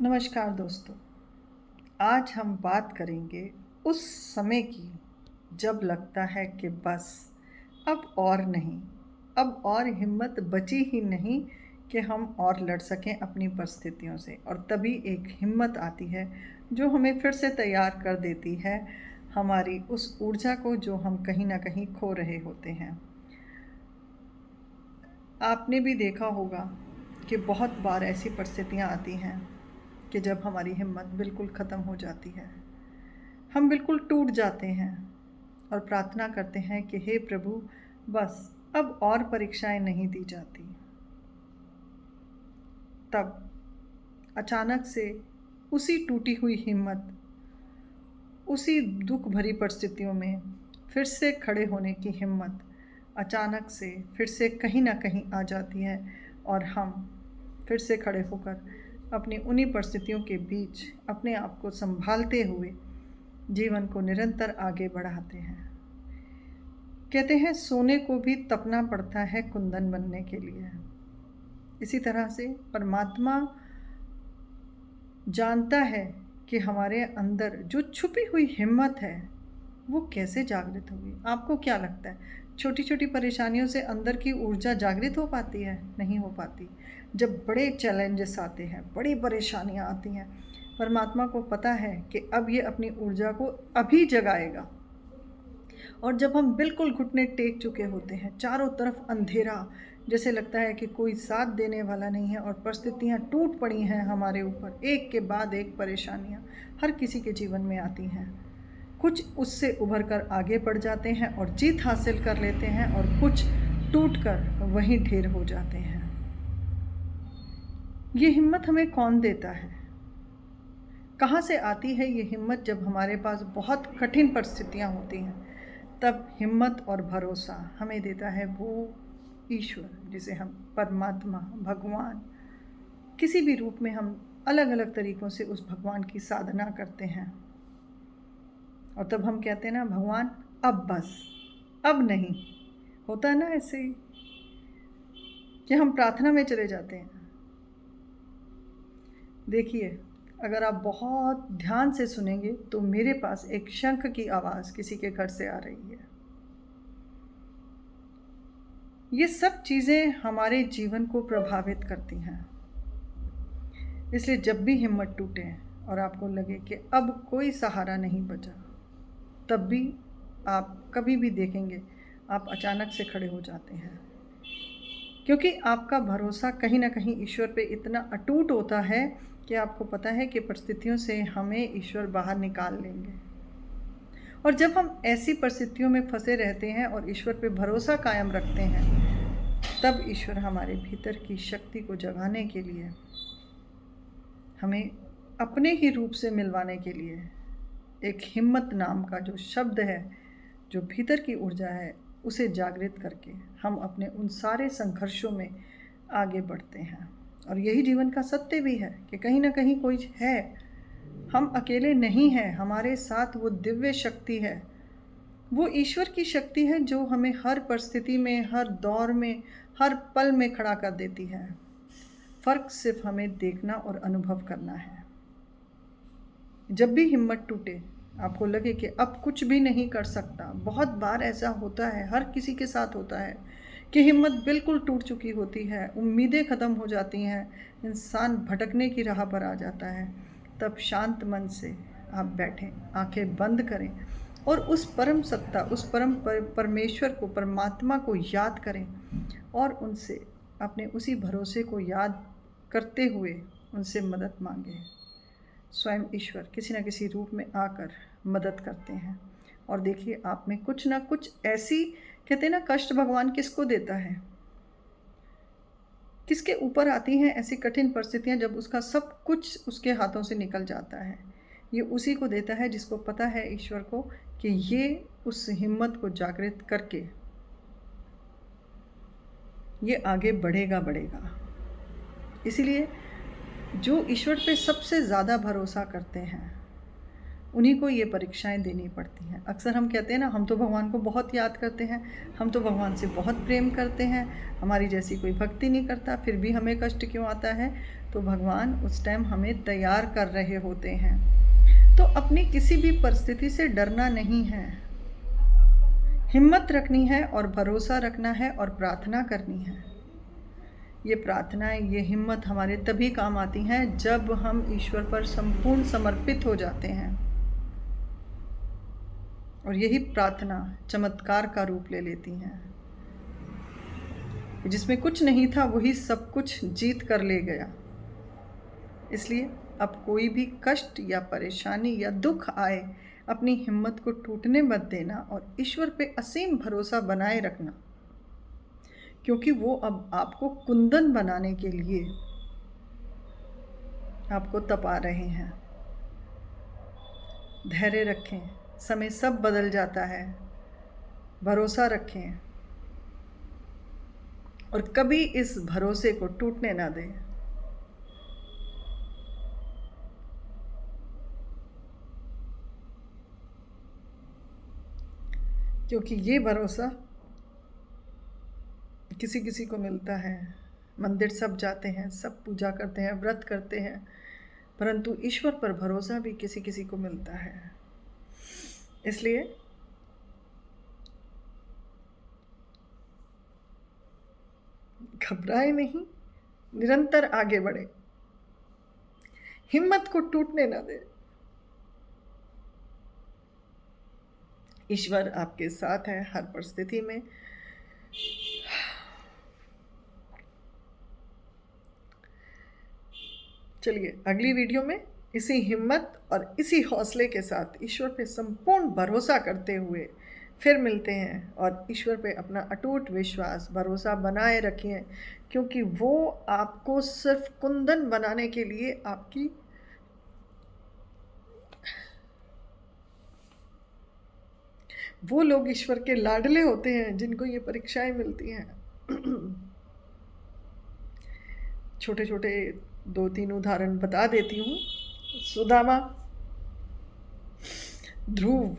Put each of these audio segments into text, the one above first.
नमस्कार दोस्तों। आज हम बात करेंगे उस समय की जब लगता है कि बस अब और नहीं, अब और हिम्मत बची ही नहीं कि हम और लड़ सकें अपनी परिस्थितियों से। और तभी एक हिम्मत आती है जो हमें फिर से तैयार कर देती है, हमारी उस ऊर्जा को जो हम कहीं ना कहीं खो रहे होते हैं। आपने भी देखा होगा कि बहुत बार ऐसी परिस्थितियां आती हैं कि जब हमारी हिम्मत बिल्कुल ख़त्म हो जाती है, हम बिल्कुल टूट जाते हैं और प्रार्थना करते हैं कि हे प्रभु, बस अब और परीक्षाएं नहीं दी जाती। तब अचानक से उसी टूटी हुई हिम्मत, उसी दुख भरी परिस्थितियों में फिर से खड़े होने की हिम्मत अचानक से फिर से कहीं ना कहीं आ जाती है और हम फिर से खड़े होकर अपनी उन्हीं परिस्थितियों के बीच अपने आप को संभालते हुए जीवन को निरंतर आगे बढ़ाते हैं। कहते हैं सोने को भी तपना पड़ता है कुंदन बनने के लिए। इसी तरह से परमात्मा जानता है कि हमारे अंदर जो छुपी हुई हिम्मत है वो कैसे जागृत होगी। आपको क्या लगता है, छोटी छोटी परेशानियों से अंदर की ऊर्जा जागृत हो पाती है? नहीं हो पाती। जब बड़े चैलेंजेस आते हैं, बड़ी परेशानियां आती हैं, परमात्मा को पता है कि अब ये अपनी ऊर्जा को अभी जगाएगा। और जब हम बिल्कुल घुटने टेक चुके होते हैं, चारों तरफ अंधेरा, जैसे लगता है कि कोई साथ देने वाला नहीं है और परिस्थितियाँ टूट पड़ी हैं हमारे ऊपर, एक के बाद एक परेशानियाँ हर किसी के जीवन में आती हैं। कुछ उससे उभर कर आगे बढ़ जाते हैं और जीत हासिल कर लेते हैं, और कुछ टूट कर वहीं ढेर हो जाते हैं। ये हिम्मत हमें कौन देता है? कहाँ से आती है ये हिम्मत? जब हमारे पास बहुत कठिन परिस्थितियाँ होती हैं, तब हिम्मत और भरोसा हमें देता है वो ईश्वर, जिसे हम परमात्मा, भगवान, किसी भी रूप में हम अलग अलग तरीक़ों से उस भगवान की साधना करते हैं। और तब हम कहते हैं ना, भगवान अब बस, अब नहीं। होता है ना ऐसे ही कि हम प्रार्थना में चले जाते हैं। देखिए, अगर आप बहुत ध्यान से सुनेंगे तो मेरे पास एक शंख की आवाज़ किसी के घर से आ रही है। ये सब चीज़ें हमारे जीवन को प्रभावित करती हैं। इसलिए जब भी हिम्मत टूटे और आपको लगे कि अब कोई सहारा नहीं बचा, तब भी आप कभी भी देखेंगे आप अचानक से खड़े हो जाते हैं, क्योंकि आपका भरोसा कहीं ना कहीं ईश्वर पे इतना अटूट होता है कि आपको पता है कि परिस्थितियों से हमें ईश्वर बाहर निकाल लेंगे। और जब हम ऐसी परिस्थितियों में फंसे रहते हैं और ईश्वर पे भरोसा कायम रखते हैं, तब ईश्वर हमारे भीतर की शक्ति को जगाने के लिए, हमें अपने ही रूप से मिलवाने के लिए एक हिम्मत नाम का जो शब्द है, जो भीतर की ऊर्जा है, उसे जागृत करके हम अपने उन सारे संघर्षों में आगे बढ़ते हैं। और यही जीवन का सत्य भी है कि कहीं ना कहीं कोई है, हम अकेले नहीं हैं, हमारे साथ वो दिव्य शक्ति है, वो ईश्वर की शक्ति है जो हमें हर परिस्थिति में, हर दौर में, हर पल में खड़ा कर देती है। फ़र्क सिर्फ हमें देखना और अनुभव करना है। जब भी हिम्मत टूटे, आपको लगे कि अब कुछ भी नहीं कर सकता, बहुत बार ऐसा होता है, हर किसी के साथ होता है कि हिम्मत बिल्कुल टूट चुकी होती है, उम्मीदें ख़त्म हो जाती हैं, इंसान भटकने की राह पर आ जाता है। तब शांत मन से आप बैठें, आंखें बंद करें और उस परम सत्ता, उस परमेश्वर को, परमात्मा को याद करें और उनसे अपने उसी भरोसे को याद करते हुए उनसे मदद मांगें। स्वयं ईश्वर किसी न किसी रूप में आकर मदद करते हैं। और देखिए, आप में कुछ ना कुछ ऐसी, कहते हैं ना, कष्ट भगवान किसको देता है, किसके ऊपर आती हैं ऐसी कठिन परिस्थितियां जब उसका सब कुछ उसके हाथों से निकल जाता है? ये उसी को देता है जिसको पता है, ईश्वर को, कि ये उस हिम्मत को जागृत करके ये आगे बढ़ेगा। इसीलिए जो ईश्वर पे सबसे ज़्यादा भरोसा करते हैं उन्हीं को ये परीक्षाएं देनी पड़ती हैं। अक्सर हम कहते हैं ना, हम तो भगवान को बहुत याद करते हैं, हम तो भगवान से बहुत प्रेम करते हैं, हमारी जैसी कोई भक्ति नहीं करता, फिर भी हमें कष्ट क्यों आता है? तो भगवान उस टाइम हमें तैयार कर रहे होते हैं। तो अपनी किसी भी परिस्थिति से डरना नहीं है, हिम्मत रखनी है और भरोसा रखना है और प्रार्थना करनी है। ये प्रार्थनाएं, ये हिम्मत हमारे तभी काम आती हैं जब हम ईश्वर पर संपूर्ण समर्पित हो जाते हैं। और यही प्रार्थना चमत्कार का रूप ले लेती हैं। जिसमें कुछ नहीं था वही सब कुछ जीत कर ले गया। इसलिए अब कोई भी कष्ट या परेशानी या दुख आए, अपनी हिम्मत को टूटने मत देना और ईश्वर पे असीम भरोसा बनाए रखना, क्योंकि वो अब आपको कुंदन बनाने के लिए आपको तपा रहे हैं। धैर्य रखें, समय सब बदल जाता है, भरोसा रखें और कभी इस भरोसे को टूटने ना दें। क्योंकि ये भरोसा किसी किसी को मिलता है। मंदिर सब जाते हैं, सब पूजा करते हैं, व्रत करते हैं, परंतु ईश्वर पर भरोसा भी किसी किसी को मिलता है। इसलिए घबराए नहीं, निरंतर आगे बढ़े, हिम्मत को टूटने ना दे। ईश्वर आपके साथ है हर परिस्थिति में। चलिए अगली वीडियो में इसी हिम्मत और इसी हौसले के साथ ईश्वर पे संपूर्ण भरोसा करते हुए फिर मिलते हैं। और ईश्वर पे अपना अटूट विश्वास, भरोसा बनाए रखिए, क्योंकि वो आपको सिर्फ कुंदन बनाने के लिए आपकी वो लोग ईश्वर के लाडले होते हैं जिनको ये परीक्षाएं मिलती हैं। छोटे छोटे 2-3 उदाहरण बता देती हूँ। सुदामा, ध्रुव,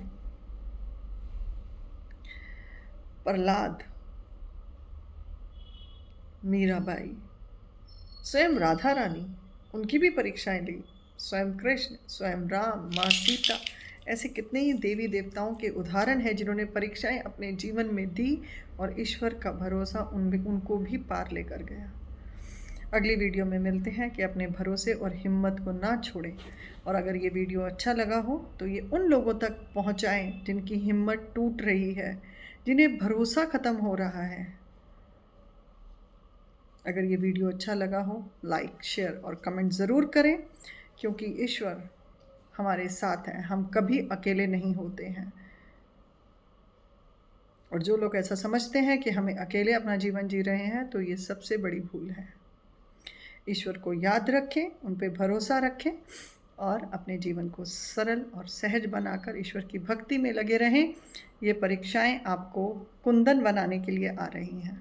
प्रहलाद, मीराबाई, स्वयं राधा रानी, उनकी भी परीक्षाएं ली, स्वयं कृष्ण, स्वयं राम, माँ सीता, ऐसे कितने ही देवी देवताओं के उदाहरण हैं जिन्होंने परीक्षाएं अपने जीवन में दी और ईश्वर का भरोसा उनको भी पार लेकर गया। अगली वीडियो में मिलते हैं कि अपने भरोसे और हिम्मत को ना छोड़ें। और अगर ये वीडियो अच्छा लगा हो तो ये उन लोगों तक पहुंचाएं जिनकी हिम्मत टूट रही है, जिन्हें भरोसा ख़त्म हो रहा है। अगर ये वीडियो अच्छा लगा हो, लाइक, शेयर और कमेंट ज़रूर करें, क्योंकि ईश्वर हमारे साथ हैं, हम कभी अकेले नहीं होते हैं। और जो लोग ऐसा समझते हैं कि हमें अकेले अपना जीवन जी रहे हैं, तो ये सबसे बड़ी भूल है। ईश्वर को याद रखें, उन पे भरोसा रखें और अपने जीवन को सरल और सहज बनाकर ईश्वर की भक्ति में लगे रहें। ये परीक्षाएं आपको कुंदन बनाने के लिए आ रही हैं।